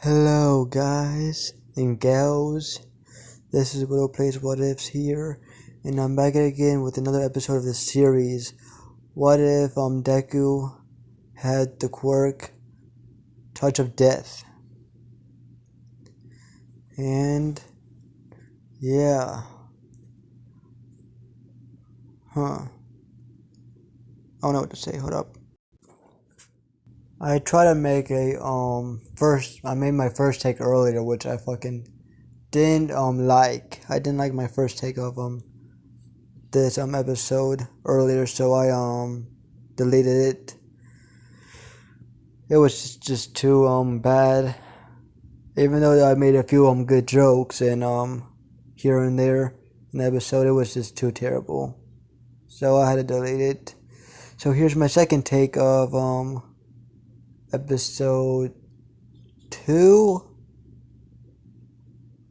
Hello guys and gals, this is Willow Plays What Ifs here, and I'm back again with another episode of this series. What if Deku had the quirk Touch of Death? And yeah. I don't know what to say, hold up. I tried to make I made my first take earlier, which I fucking didn't like. I didn't like my first take of this episode earlier, so I deleted it. It was just too bad. Even though I made a few good jokes and here and there in the episode, it was just too terrible. So I had to delete it. So here's my second take of episode 2.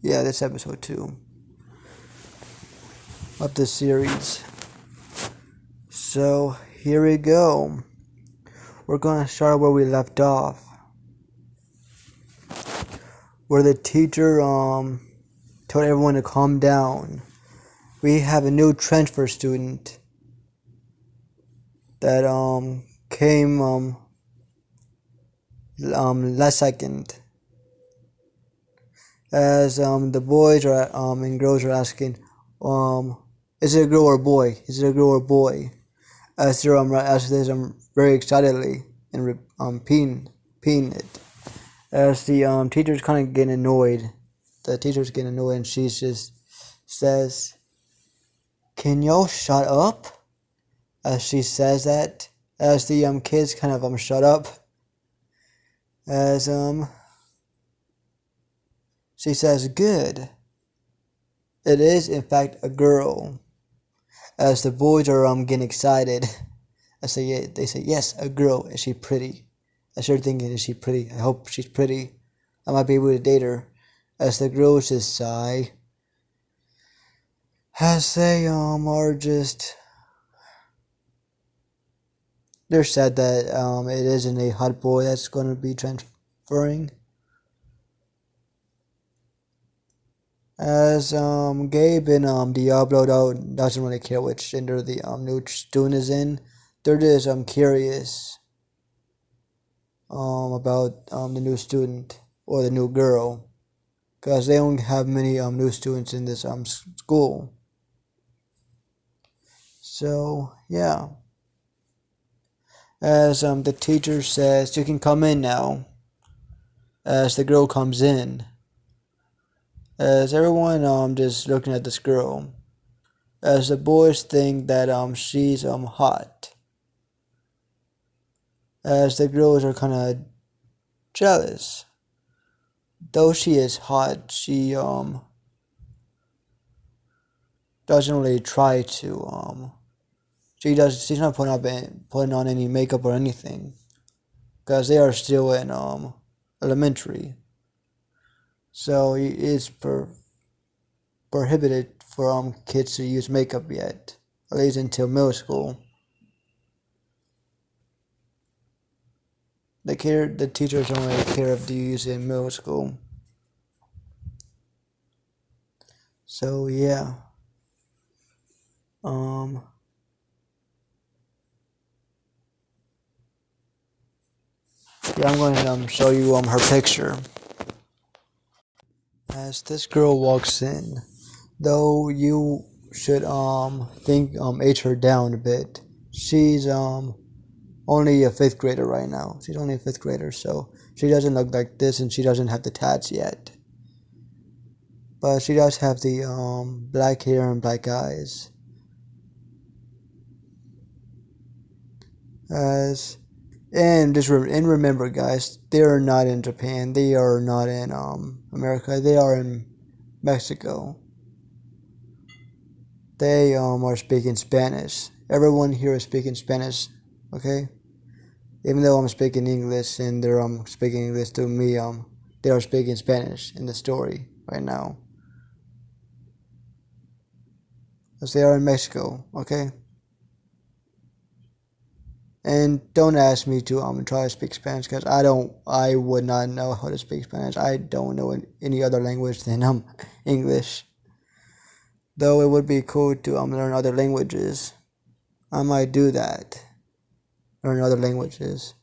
Yeah, this episode 2 of this series. So here we go. We're gonna start where we left off, where the teacher told everyone to calm down. We have a new transfer student that came last second. As the boys are and girls are asking, is it a girl or a boy? Is it a girl or a boy? As they're asking this very excitedly and peeing it. As the teacher's kind of getting annoyed. The teacher's getting annoyed, and she just says, "Can y'all shut up?" As she says that, as the kids kind of shut up. As she says, "Good. It is in fact a girl." As the boys are getting excited, they say, "Yes, a girl. Is she pretty?" As they're thinking, "Is she pretty? I hope she's pretty. I might be able to date her." As the girls just sigh, as they are just, they're sad that it isn't a hot boy that's going to be transferring. As Gabe and Diablo doesn't really care which gender the new student is in. They're just curious about the new student or the new girl, because they don't have many new students in this school. So yeah. As the teacher says, "You can come in now." As the girl comes in. As everyone just looking at this girl. As the boys think that she's hot. As the girls are kind of jealous. Though she is hot, she doesn't really try to she's not putting on any makeup or anything, because they are still in elementary. So it's prohibited for kids to use makeup yet, at least until middle school. The teachers don't really care if you use it in middle school. So yeah. Yeah, I'm going to show you her picture. As this girl walks in, though you should think age her down a bit. She's only a 5th grader right now. She's only a 5th grader, so she doesn't look like this, and she doesn't have the tats yet. But she does have the black hair and black eyes. And remember, guys, they are not in Japan. They are not in America. They are in Mexico. They are speaking Spanish. Everyone here is speaking Spanish, okay? Even though I'm speaking English and they're speaking English to me, they are speaking Spanish in the story right now. Because they are in Mexico, okay? And don't ask me to try to speak Spanish because I would not know how to speak Spanish. I don't know any other language than English. Though it would be cool to learn other languages. I might do that. Learn other languages.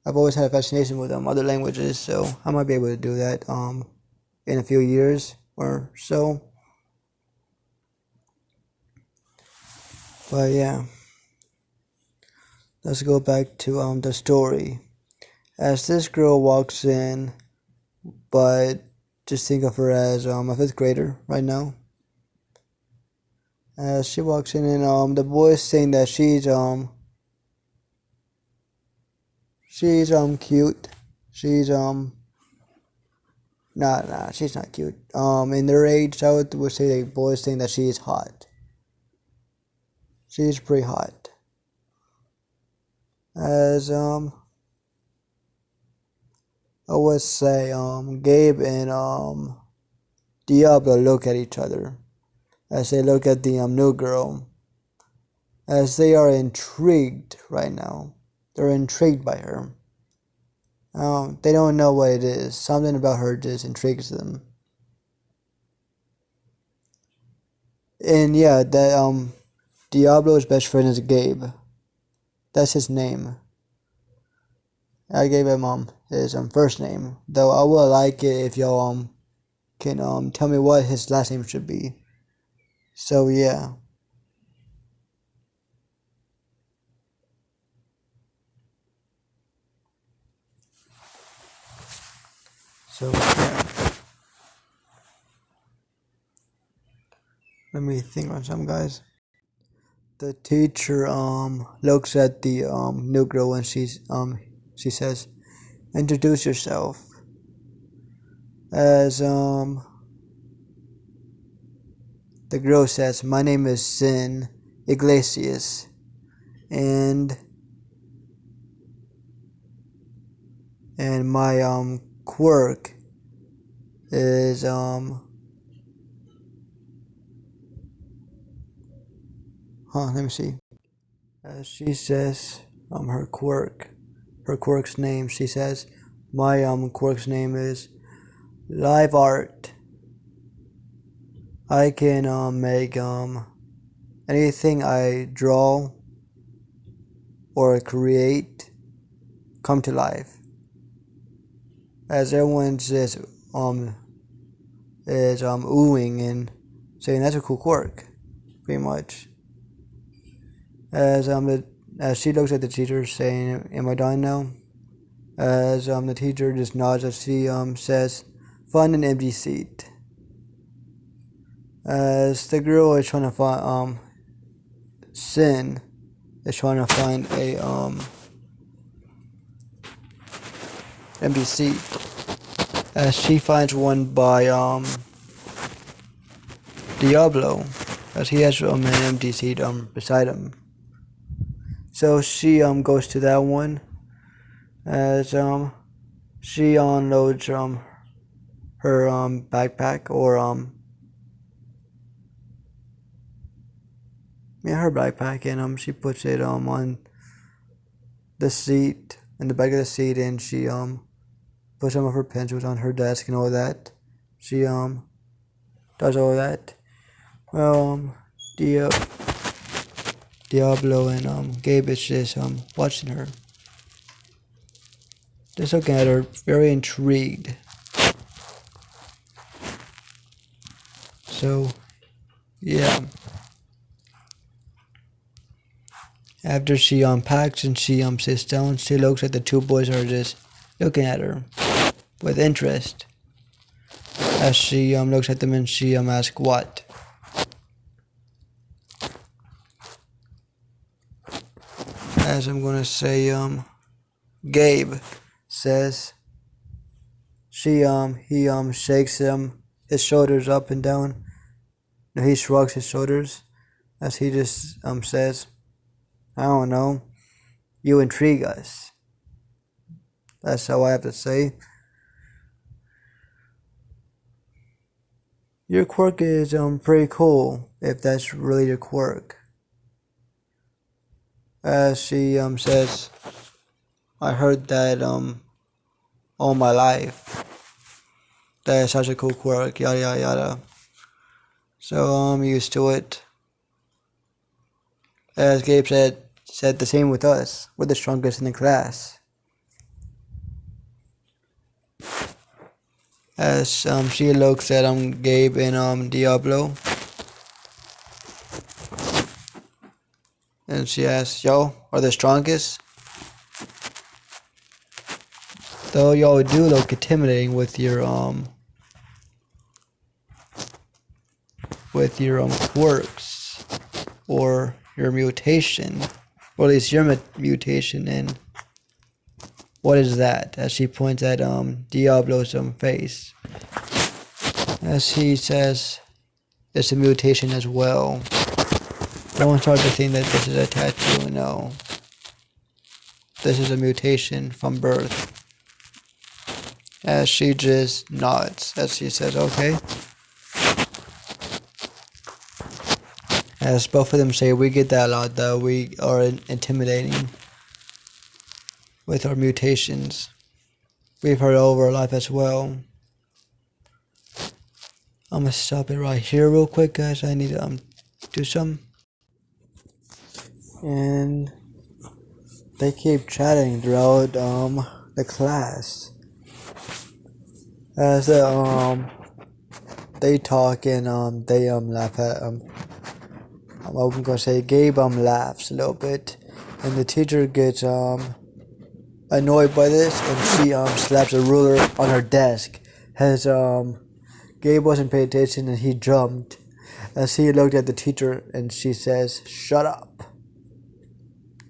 I've always had a fascination with other languages, so I might be able to do that in a few years or so. But yeah. Let's go back to the story. As this girl walks in, but just think of her as a 5th grader right now. As she walks in and the boys saying that she's cute. She's she's not cute. In their age I would say the boys saying that she is hot. She's pretty hot. As I would say Gabe and Diablo look at each other as they look at the new girl, as they are intrigued right now. They're intrigued by her. They don't know what it is. Something about her just intrigues them. And yeah, that Diablo's best friend is Gabe. That's his name. I gave him his first name, though I would like it if y'all can tell me what his last name should be. So yeah. So yeah. Let me think on some guys. The teacher looks at the new girl and she says, "Introduce yourself." As the girl says, "My name is Sin Iglesias, and my quirk is let me see." She says her quirk's name. She says, "My quirk's name is live art. I can make anything I draw or create come to life." As everyone is oohing and saying that's a cool quirk, pretty much. As she looks at the teacher saying, "Am I done now?" As the teacher just nods as she says, "Find an empty seat." As the girl is trying to find Sin is trying to find a empty seat. As she finds one by Diablo, as he has an empty seat beside him. So she goes to that one as she unloads her backpack or her backpack, and she puts it on the seat, in the back of the seat, and she puts some of her pencils on her desk and all that. She does all that. Well, Diablo and Gabe is just watching her, just looking at her, very intrigued. So yeah. After she unpacks and she sits down, she looks at the two boys who are just looking at her with interest. As she looks at them and she asks what. As I'm gonna say Gabe says, he shakes his shoulders up and down. No, he shrugs his shoulders as he just says, "I don't know. You intrigue us." That's how I have to say. Your quirk is pretty cool if that's really your quirk. As she says, I heard that all my life. That is such a cool quirk, yada yada yada. So I'm used to it. As Gabe said the same with us. We're the strongest in the class. As she looks at Gabe and Diablo, and she asks, "Yo, are the strongest?" Though y'all do look intimidating with your quirks or your mutation, or at least your mutation. And what is that? As she points at Diablo's face, as he says, it's a mutation as well. Don't start to think that this is a tattoo. No, this is a mutation from birth. As she just nods, as she says, okay. As both of them say, we get that a lot, that we are intimidating with our mutations. We've heard over our life as well. I'm gonna stop it right here real quick, guys. I need to do some. And they keep chatting throughout the class. As they talk and they laugh at I'm gonna say Gabe laughs a little bit, and the teacher gets annoyed by this, and she slaps a ruler on her desk. As Gabe wasn't paying attention and he jumped. As he looked at the teacher and she says, "Shut up.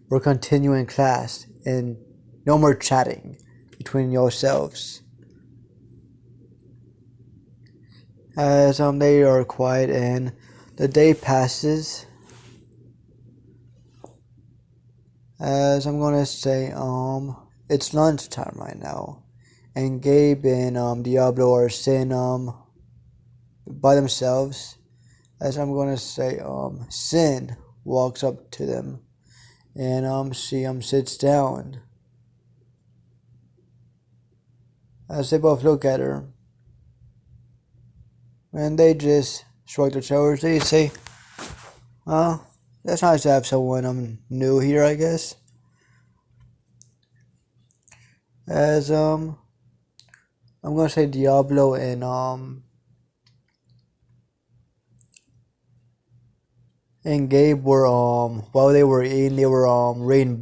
We're continuing class and no more chatting between yourselves." As they are quiet and the day passes. As I'm gonna say it's lunchtime right now, and Gabe and Diablo are sitting by themselves. As I'm gonna say Sin walks up to them and she sits down. As they both look at her, and they just shrug their shoulders. They say, "Well, that's nice to have someone new here, I guess." As I'm gonna say Diablo and Gabe were while they were eating, they were reading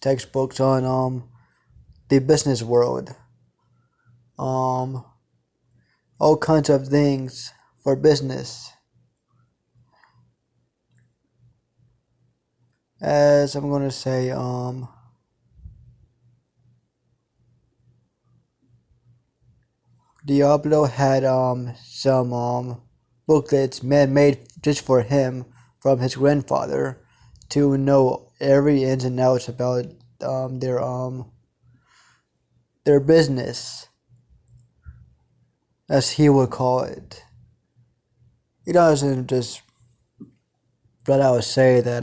textbooks on the business world. All kinds of things for business. As I'm gonna say Diablo had some booklets made just for him from his grandfather to know every ins and outs about their business, as he would call it. He doesn't just flat out say that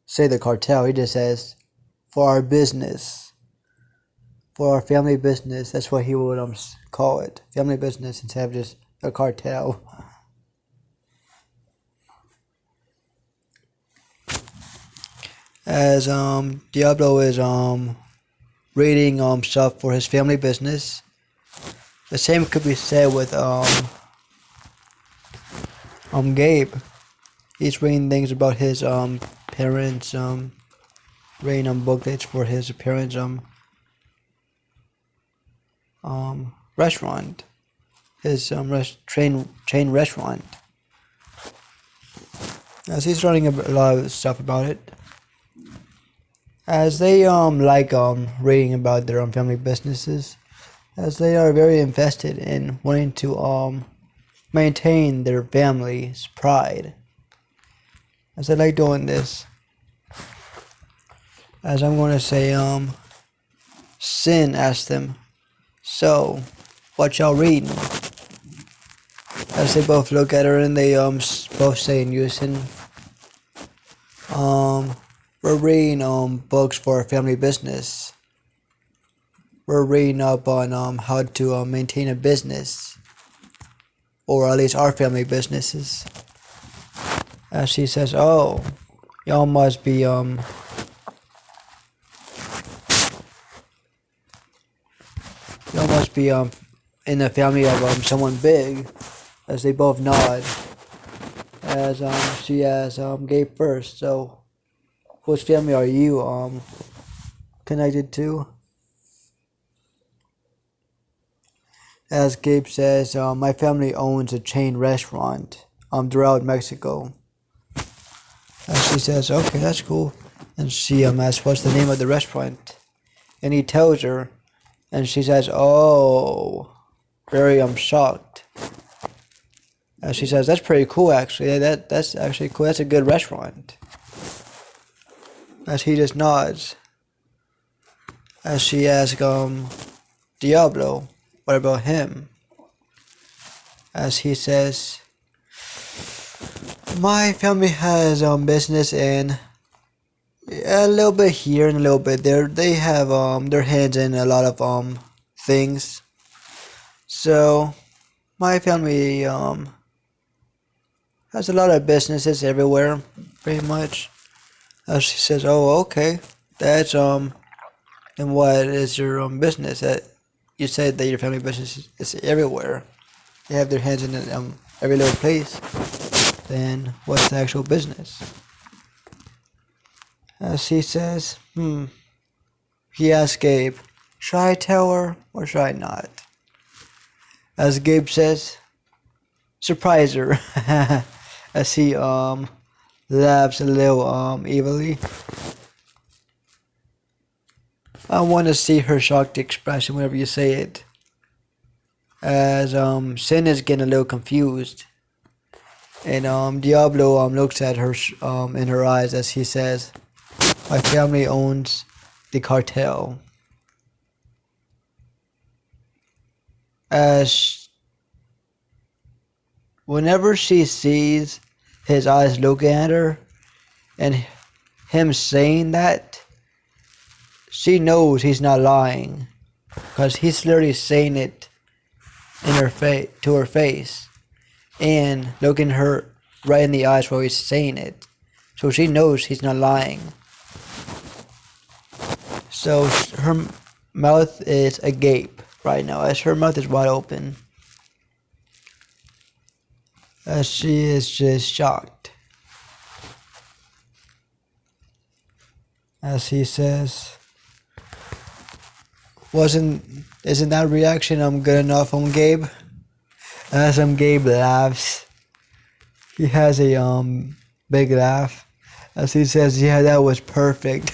say the cartel. He just says for our business, for our family business. That's what he would call it, family business, instead of just a cartel. As Diablo is reading stuff for his family business. The same could be said with Gabe. He's reading things about his parents, reading booklets for his parents restaurant, his chain restaurant. As he's learning a lot of stuff about it. As they like reading about their family businesses, as they are very invested in wanting to maintain their family's pride. As they like doing this. As I'm going to say Sin asked them, "So, what y'all reading?" As they both look at her and they both say in unison, Um, we're reading books for family business. We're reading up on how to maintain a business, or at least our family businesses. As she says, "Oh, y'all must be y'all must be in the family of someone big." As they both nod, as she asks Gabe first. So, whose family are you connected to? As Gabe says, my family owns a chain restaurant throughout Mexico. As she says, okay, that's cool. And she asks, what's the name of the restaurant? And he tells her, and she says, oh, very shocked. As she says, that's pretty cool actually. That's actually cool. That's a good restaurant. As he just nods. As she asks, Diablo, what about him? As he says, my family has business in a little bit here and a little bit there. They have their hands in a lot of things. So my family has a lot of businesses everywhere, pretty much. As she says, oh, okay, that's and what is your business? That you said that your family business is everywhere. They have their hands in every little place. Then what's the actual business? As she says, He asks Gabe, should I tell her or should I not? As Gabe says, surprise her. As he laughs a little evilly. I want to see her shocked expression whenever you say it. As Sin is getting a little confused. And Diablo looks at her in her eyes as he says, my family owns the cartel. As whenever she sees his eyes looking at her and him saying that, she knows he's not lying, because he's literally saying it in her face, to her face, and looking her right in the eyes while he's saying it. So she knows he's not lying. So her mouth is agape right now, as her mouth is wide open. As she is just shocked. As he says, isn't that reaction good enough Gabe? As Gabe laughs. He has a big laugh. As he says, yeah, that was perfect.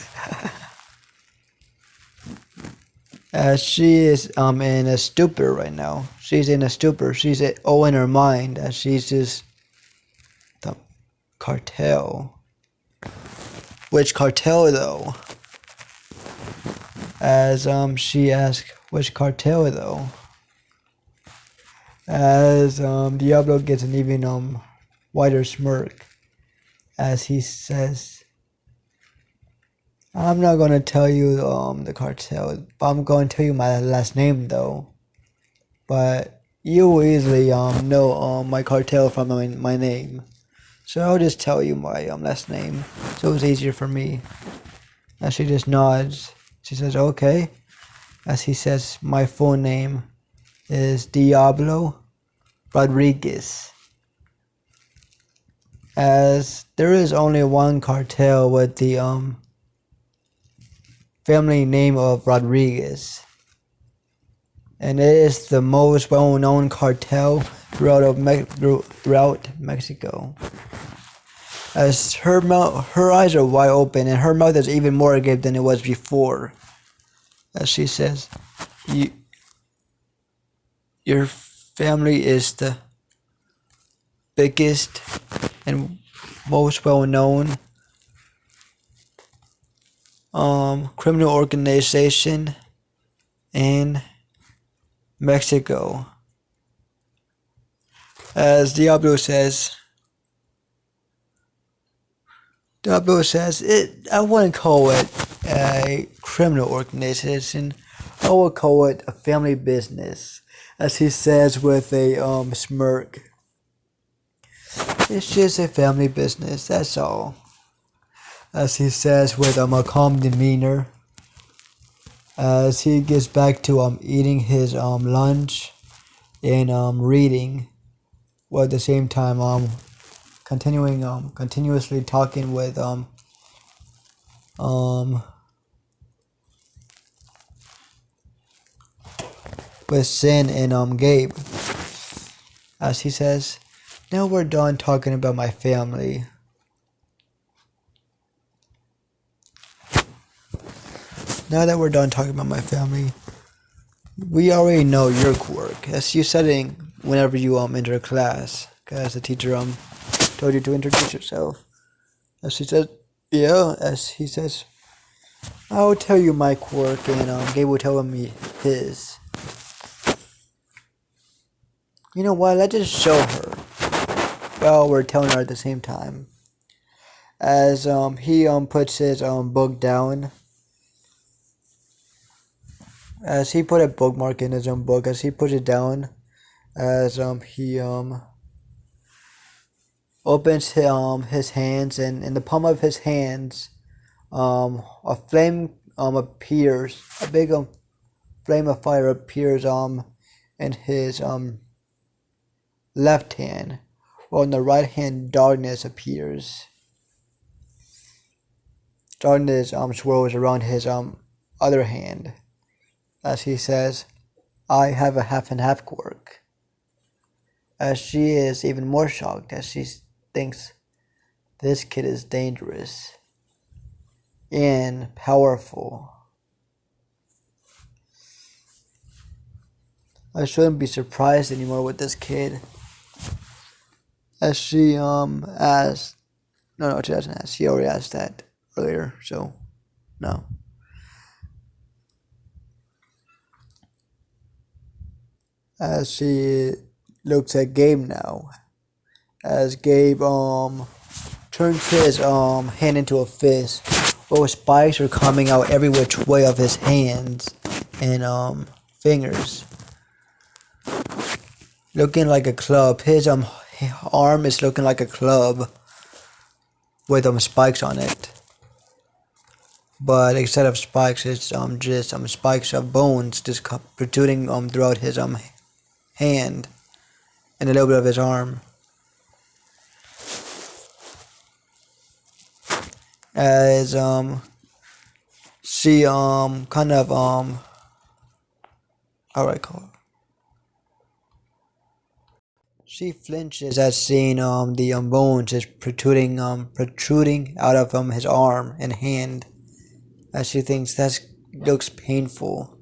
As she is in a stupor right now. She's in a stupor. She's all in her mind as she's just the cartel. Which cartel though? As she asks, which cartel though? As Diablo gets an even wider smirk as he says, I'm not gonna tell you the cartel, but I'm gonna tell you my last name though. But you will easily know my cartel from my name. So I'll just tell you my last name, so it's easier for me. As she just nods, she says, okay. As he says, my full name is Diablo Rodriguez. As there is only one cartel with the family name of Rodriguez, and it is the most well-known cartel throughout Mexico. As her eyes are wide open and her mouth is even more agape than it was before. As she says, your family is the biggest and most well-known criminal organization in Mexico. As Diablo says, Diablo says it. I wouldn't call it a criminal organization. I would call it a family business, as he says with a smirk. It's just a family business. That's all. As he says with a calm demeanor, as he gets back to eating his lunch and reading, while at the same time continuously talking um with Sin and Gabe, as he says, "Now we're done talking about my family. Now that we're done talking about my family, we already know your quirk, as you said it whenever you enter class, as the teacher told you to introduce yourself." As he says, yeah, as he says, "I'll tell you my quirk, and Gabe will tell me his." You know what? Let's just show her. Well, we're telling her at the same time. As he puts his book down. As he put a bookmark in his own book, as he puts it down, as he opens his hands, and in the palm of his hands, a flame appears, a big flame of fire appears in his left hand, while in the right hand darkness appears. Darkness swirls around his other hand, as he says, "I have a half and half quirk." As she is even more shocked, as she thinks this kid is dangerous and powerful. I shouldn't be surprised anymore with this kid. As she asked, no, she doesn't ask. She already asked that earlier, so no. As she looks at Gabe now, as Gabe turns his hand into a fist, where spikes are coming out every which way of his hands and fingers, looking like a club. His arm is looking like a club with spikes on it, but instead of spikes, it's just spikes of bones just protruding throughout his hand and a little bit of his arm. As she kind of how do I call it? She flinches at seeing the bones is protruding out of his arm and hand, as she thinks that looks painful.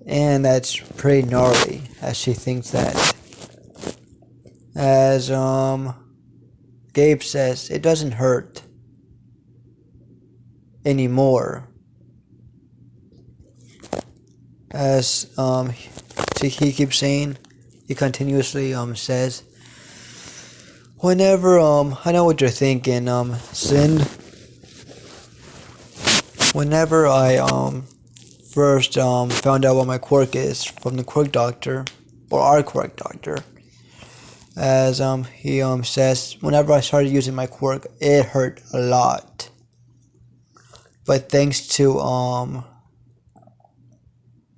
And that's pretty gnarly, as she thinks that. As Gabe says, it doesn't hurt anymore. As he keeps saying, he continuously says, whenever I know what you're thinking, Sin. Whenever I first found out what my quirk is from the quirk doctor, or our quirk doctor, as he says, whenever I started using my quirk, it hurt a lot. But thanks to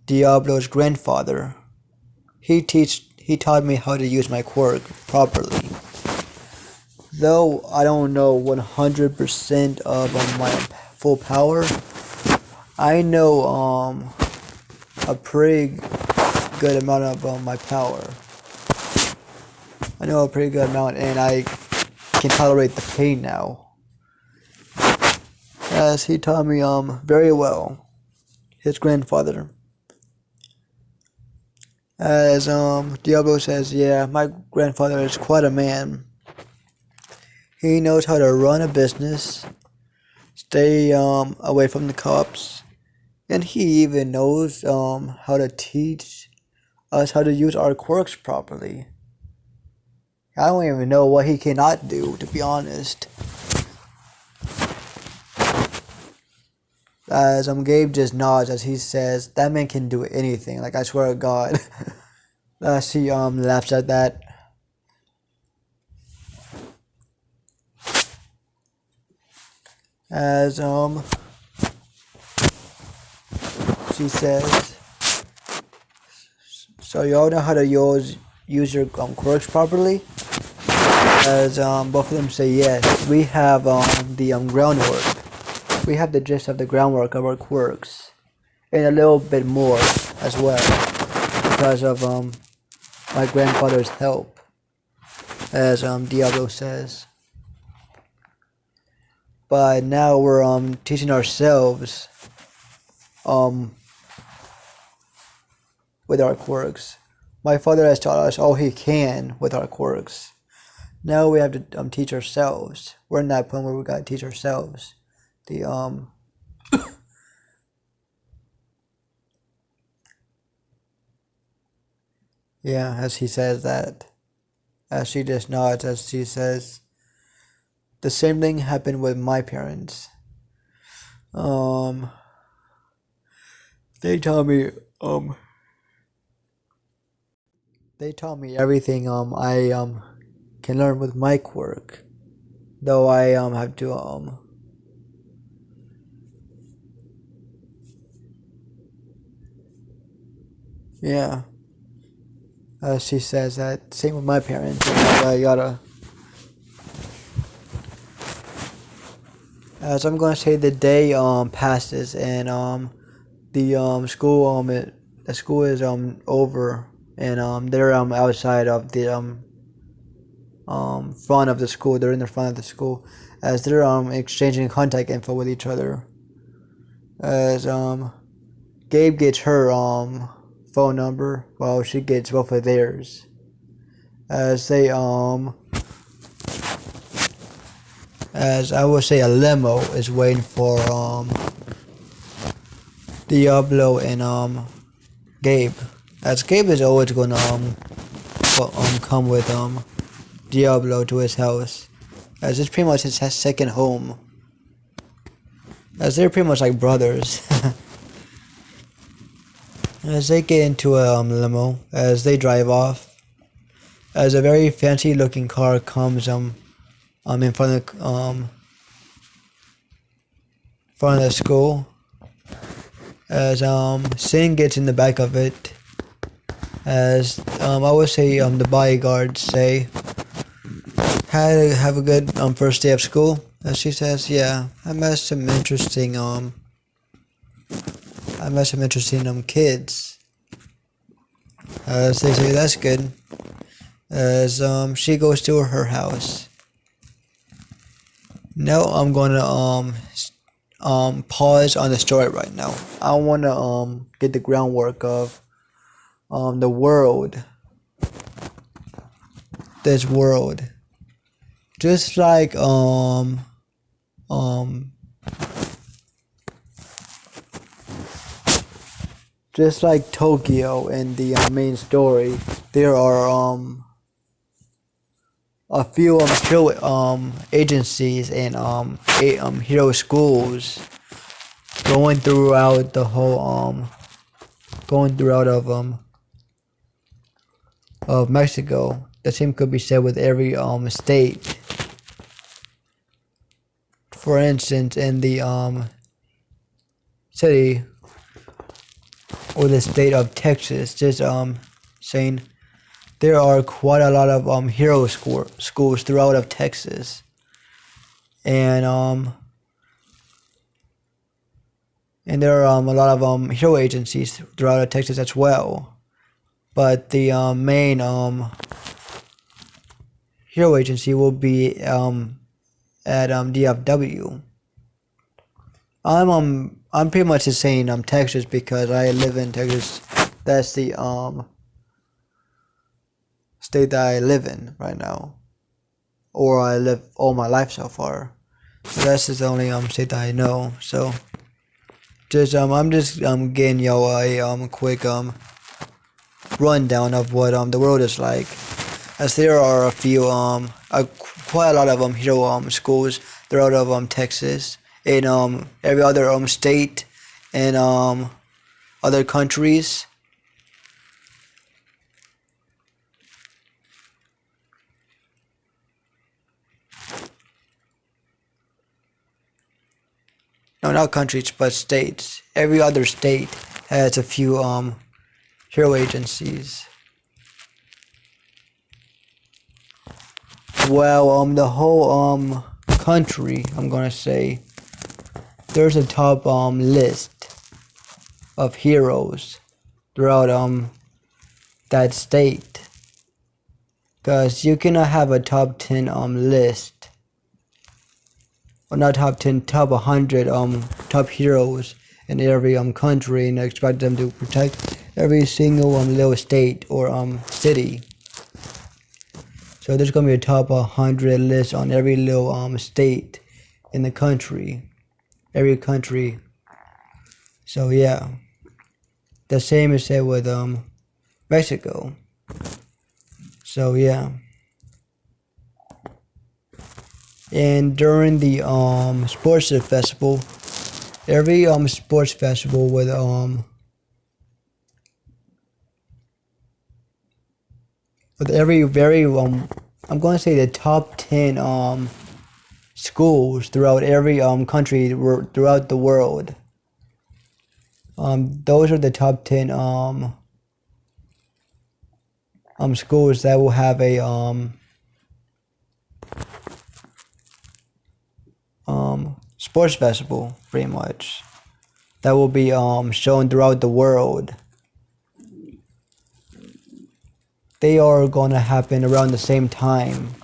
Diablo's grandfather, he taught me how to use my quirk properly. Though I don't know 100% of my full power, I know a pretty good amount of my power. I know a pretty good amount, and I can tolerate the pain now. As he taught me very well, his grandfather. As Diablo says, yeah, my grandfather is quite a man. He knows how to run a business, stay away from the cops, and he even knows how to teach us how to use our quirks properly. I don't even know what he cannot do, to be honest. As Gabe just nods as he says, that man can do anything. Like, I swear to God. She laughs at that. As she says, so y'all know how to use your quirks properly? As both of them say yes. We have the groundwork. We have the gist of the groundwork of our quirks, and a little bit more as well, because of my grandfather's help, as Diablo says. But now we're teaching ourselves with our quirks. My father has taught us all he can with our quirks. Now we have to teach ourselves. We're in that point where we gotta teach ourselves. The yeah, as he says that, as she just nods, as she says, the same thing happened with my parents. They taught me everything I can learn with my quirk, though I have to yeah. She says that same with my parents. Yada yada. As I'm gonna say, the day passes and the school is over, and they're outside of the front of the school. They're in the front of the school as they're exchanging contact info with each other. As Gabe gets her phone number while she gets both of theirs. As they as I would say, a limo is waiting for Diablo and Gabe. As Gabe is always gonna come with Diablo to his house, as it's pretty much his second home. As they're pretty much like brothers. As they get into a limo, as they drive off, as a very fancy looking car comes in front of the school, as Sin gets in the back of it, as I would say the bodyguards say, have a good first day of school. As she says, yeah, I met some interesting kids. As they say, that's good. As she goes to her house. Now I'm gonna pause on the story right now. I wanna get the groundwork of the world. This world. Just like just like Tokyo in the main story, there are a few hero agencies and hero schools going throughout the whole of Mexico. The same could be said with every state. For instance, in the city or the state of Texas, just saying there are quite a lot of hero schools throughout of Texas, and there are a lot of hero agencies throughout of Texas as well. But the main hero agency will be at DFW. I'm pretty much just saying Texas because I live in Texas. That's the state that I live in right now, or I live all my life so far. So that's just the only state that I know. So just I'm just getting y'all a quick rundown of what the world is like. as there are a few quite a lot of hero schools throughout of Texas in every other state and other countries. No, not countries, but states. Every other state has a few hero agencies. Well, the whole country, I'm gonna say, there's a top list of heroes throughout that state. Cause you cannot have a top 10 list, or not top 10, top 100 top heroes in every country and expect them to protect every single little state or city. So there's gonna be a top 100 list on every little state in the country, every country. So yeah, the same is said with Mexico. So yeah, and during the sports festival, every sports festival with every very I'm going to say the top 10 schools throughout every country throughout the world. Those are the top 10 schools that will have a sports festival, pretty much, that will be shown throughout the world. They are going to happen around the same time.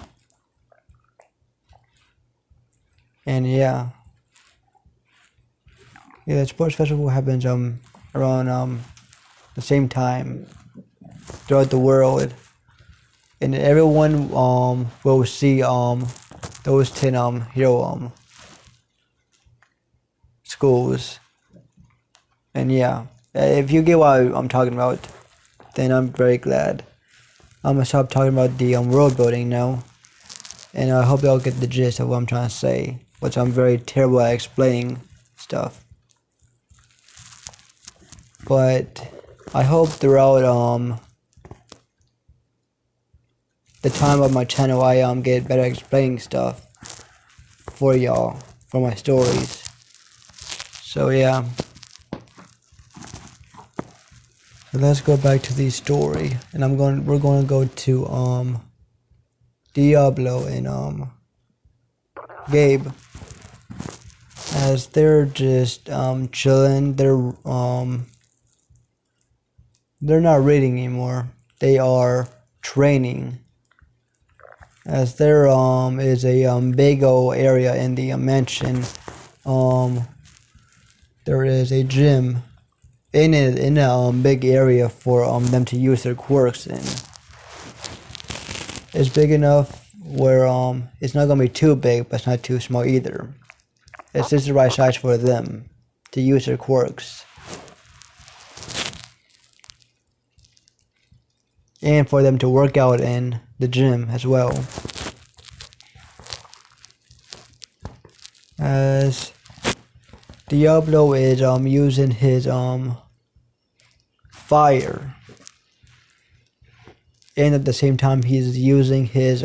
And yeah, the sports festival happens around the same time throughout the world, and everyone will see those 10 hero schools. And yeah, if you get what I'm talking about, then I'm very glad. I'm gonna stop talking about the world building now, and I hope y'all get the gist of what I'm trying to say, which I'm very terrible at explaining stuff. But I hope throughout the time of my channel I get better at explaining stuff for y'all, for my stories. So yeah. So let's go back to the story, and we're going to go to Diablo and Gabe, as they're just chilling. They're not reading anymore. They are training, as there is a big old area in the mansion. There is a gym in a big area for them to use their quirks in. It's big enough where it's not gonna be too big, but it's not too small either. It's just the right size for them to use their quirks, and for them to work out in the gym as well. As Diablo is using his fire, and at the same time he's using his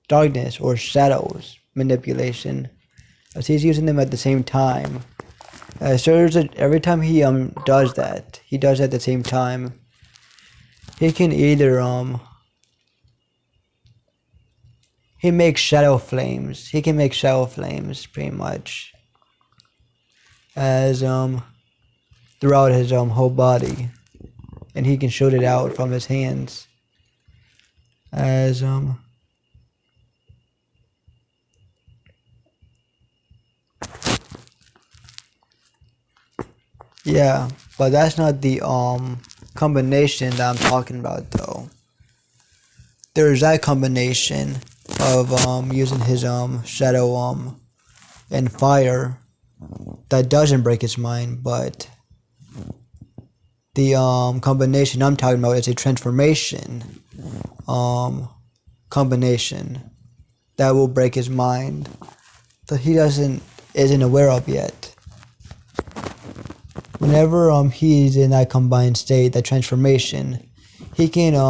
darkness or shadows manipulation, as he's using them at the same time. So every time he does that, he does at the same time. He can either he makes shadow flames. He can make shadow flames pretty much, as throughout his whole body, and he can shoot it out from his hands, as yeah, but that's not the combination that I'm talking about though. There's that combination of using his shadow and fire that doesn't break his mind, but The combination I'm talking about is a transformation combination that will break his mind that he isn't aware of yet. Whenever he's in that combined state, that transformation, he can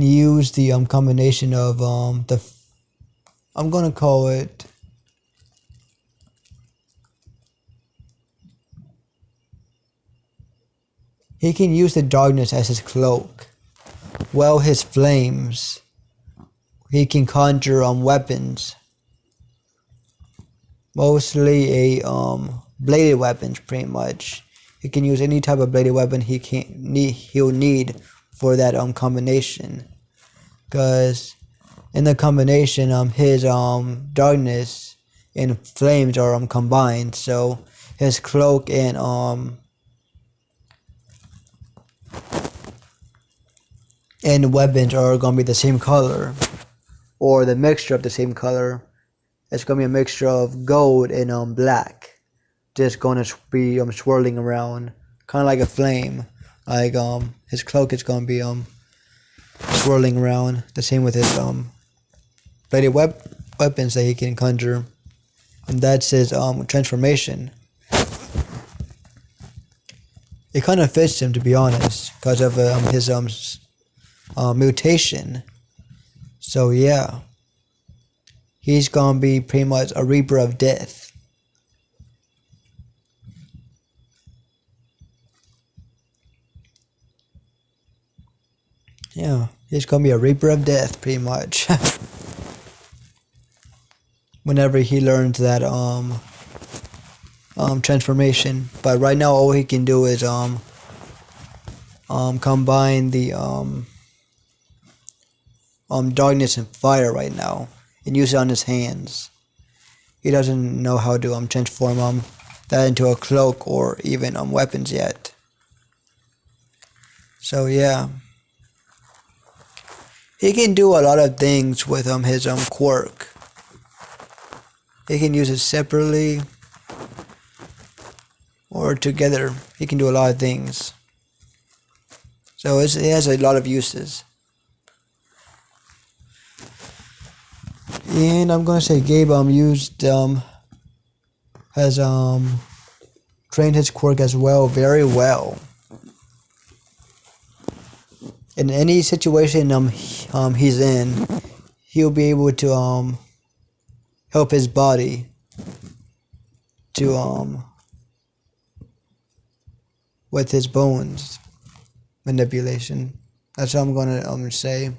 use the combination of I'm gonna call it he can use the darkness as his cloak. Well, his flames, he can conjure weapons. Mostly a bladed weapons, pretty much. He can use any type of bladed weapon he'll need for that combination. Cause in the combination his darkness and flames are combined, so his cloak and weapons are gonna be the same color, or the mixture of the same color. It's gonna be a mixture of gold and black, just gonna be swirling around, kind of like a flame. Like his cloak is gonna be swirling around. The same with his bladed weapons that he can conjure, and that's his transformation. It kind of fits him, to be honest, because of his mutation. So yeah, he's gonna be pretty much a reaper of death. Yeah, he's gonna be a reaper of death, pretty much. Whenever he learns that transformation. But right now, all he can do is combine the darkness and fire right now, and use it on his hands. He doesn't know how to transform that into a cloak or even weapons yet. So yeah, he can do a lot of things with his quirk. He can use it separately or together. He can do a lot of things. So it has a lot of uses. And I'm gonna say Gabe has trained his quirk as well, very well. In any situation he's in, he'll be able to help his body to with his bones manipulation. That's what I'm gonna say.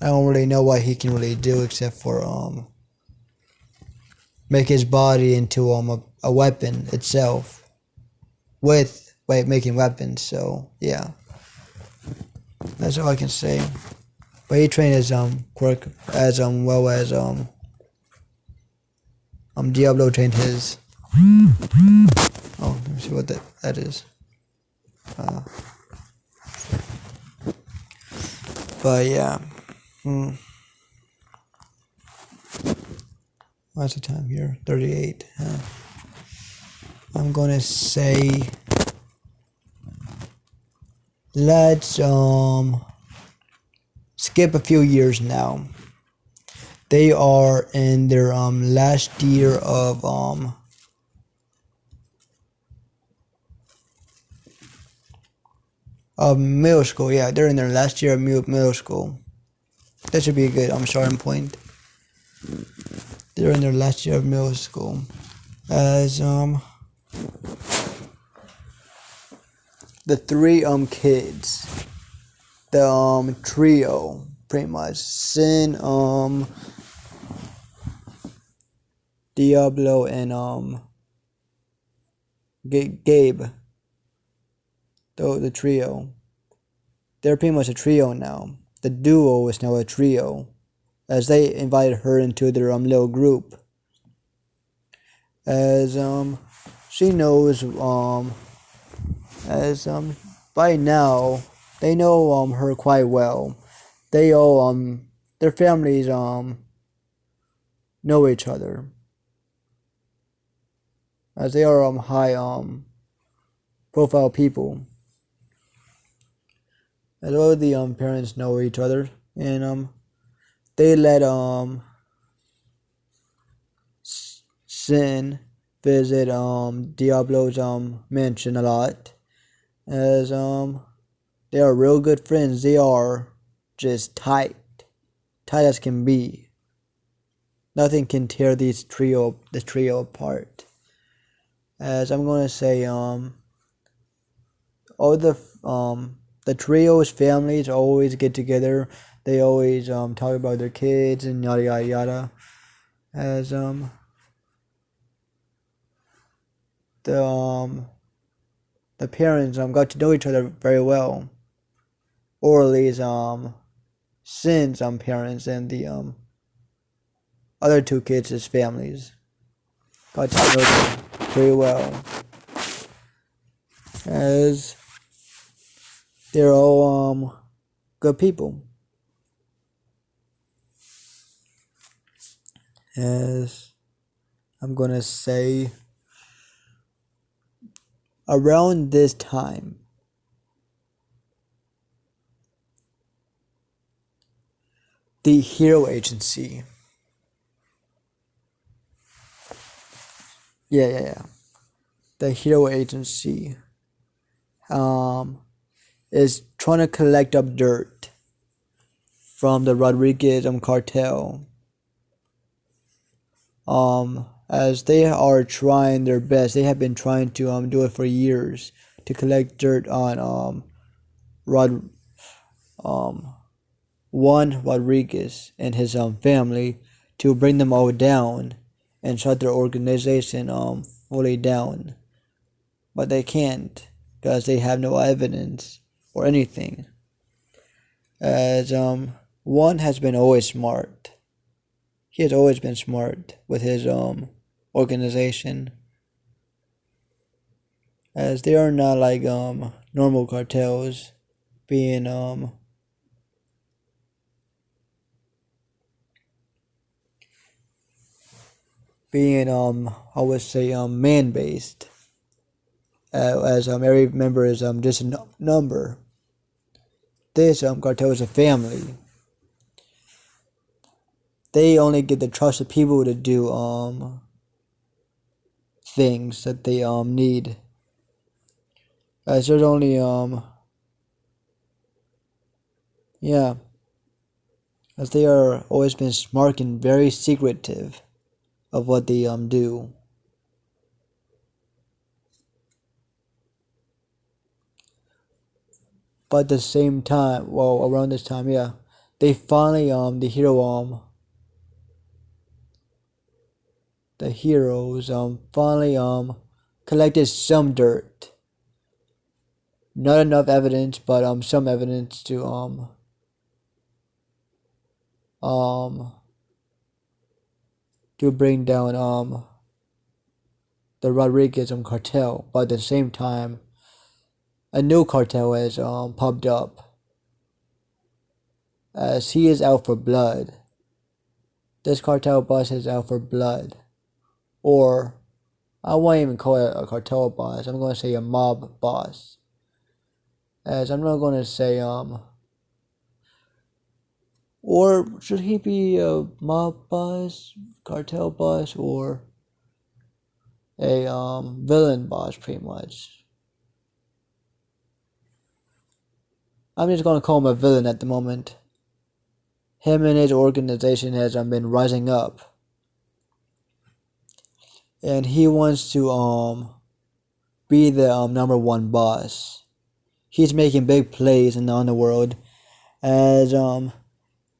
I don't really know what he can really do except for make his body into a weapon itself with making weapons. So yeah, that's all I can say. But he trained his quirk as well as Diablo trained his. Oh, let me see what that is. But yeah. What's the time here? 38. I'm gonna say let's skip a few years now. They are in their last year of middle school. Yeah, they're in their last year of middle school. That should be a good starting point. They're in their last year of middle school. As the three kids, the trio, pretty much, Sin, Diablo, and Gabe. The trio. They're pretty much a trio now. The duo is now a trio, as they invited her into their little group. As she knows as by now they know her quite well. They all their families know each other. as they are high profile people. As well, the parents know each other, and they let Sin visit Diablo's mansion a lot, as they are real good friends. They are just tight, tight as can be. Nothing can tear the trio apart. As I'm gonna say, all the trio's families always get together. They always talk about their kids and yada yada yada. As the um the parents got to know each other very well, or at least Sin's parents and the other two kids' families got to know them very well, as they're all good people. As I'm gonna say, around this time, the Hero Agency. Yeah. The Hero Agency is trying to collect up dirt from the Rodriguez cartel. As they are trying their best, they have been trying to do it for years to collect dirt on Rod Juan Rodriguez and his family, to bring them all down and shut their organization fully down. But they can't, because they have no evidence or anything. As Juan has been always smart. He has always been smart with his organization, as they are not like normal cartels being I would say man based, as every member is just a number. This cartel is a family. They only get the trust of people to do things that they need, as there's only yeah, as they are always been smart and very secretive of what they do. But at the same time, well, around this time, yeah, they finally the heroes finally collected some dirt. Not enough evidence, but some evidence um to bring down the Rodriguez cartel. But at the same time, a new cartel has popped up, as he is out for blood. This cartel boss is out for blood, or I won't even call it a cartel boss. I'm going to say a mob boss, as I'm not going to say or should he be a mob boss, cartel boss, or a villain boss, pretty much. I'm just going to call him a villain at the moment. Him and his organization has been rising up, and he wants to be the number one boss. He's making big plays in the underworld, as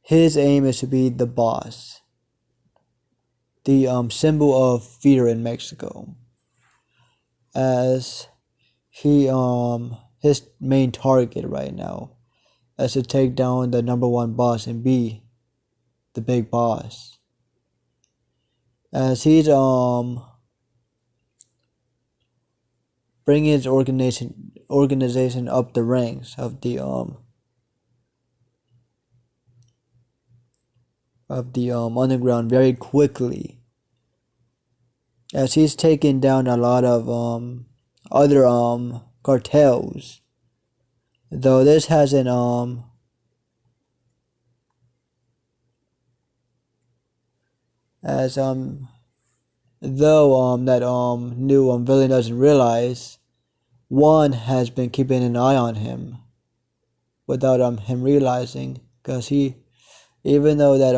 his aim is to be the boss, the symbol of fear in Mexico, as he his main target right now is to take down the number one boss and be the big boss, as he's bringing his organization up the ranks of the underground very quickly. as he's taken down a lot of other cartels. Though this hasn't as though that new villain doesn't realize, one has been keeping an eye on him without him realizing, because he, even though that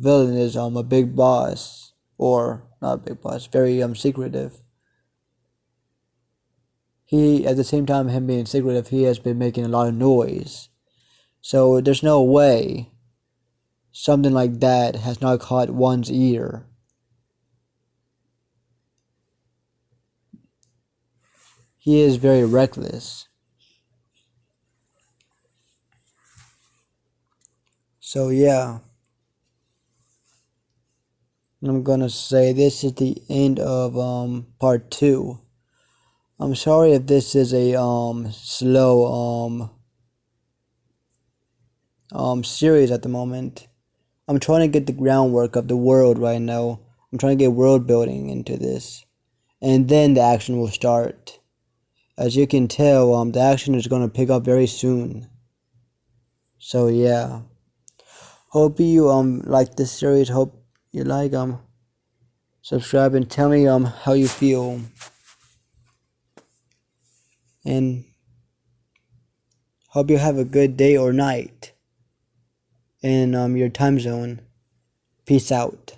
villain is a big boss, or not a big boss, very secretive, he, at the same time him being secretive, he has been making a lot of noise. So there's no way something like that has not caught one's ear. He is very reckless. So yeah, I'm gonna say this is the end of part 2. I'm sorry if this is a slow series at the moment. I'm trying to get the groundwork of the world right now. I'm trying to get world building into this, and then the action will start. As you can tell, the action is gonna pick up very soon. So yeah, hope you like this series. Hope you like subscribe and tell me how you feel, and hope you have a good day or night in your time zone. Peace out.